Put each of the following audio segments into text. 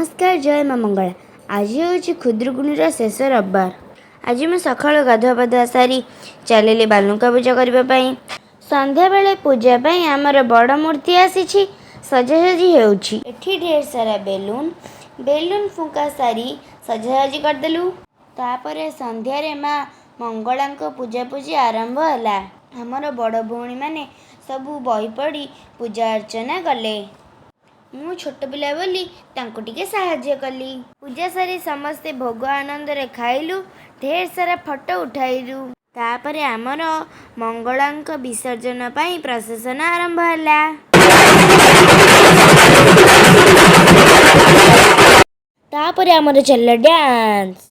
नमस्कार जय माँ मंगला। आज हूँ खुदुरुकुणीर शेष रविवार। आज मैं सकाल गाधुआ पाधुआ सारी चलिली बालुका पूजा करने। संध्या बेले पूजा आमर बड़ मूर्ति आसी सजासजी होठी ढेर सारा बेलून फुंका सारी सजासजी करदेलु। तापर संध्यारे माँ मंगला पूजा पूजी आरंभ है। आमर बड़ भौणी माने सबू बही पढ़ी पूजा अर्चना कले। मु छोट पिला बोली तांको टिके साहाଯ୍य कली। पूजा सारी समस्ते भोग आनंद रे खाइलु, ढेर सारा फोटो उठाइलु। तापर आमर मंगलांक विसर्जन पाई प्रसेसन आरंभ हैला। तापर आमर चल डांस।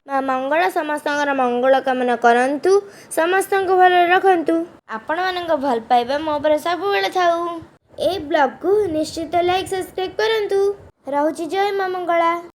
माँ मंगला समस्त मंगल कामना करंतु, समस्त भले रखंतु। आपण मानक भल पाइबा मो पर सब बेले थाऊ। ए ब्लॉग को निश्चित लाइक सब्सक्राइब करंतु। रहूची जय माँ मंगला।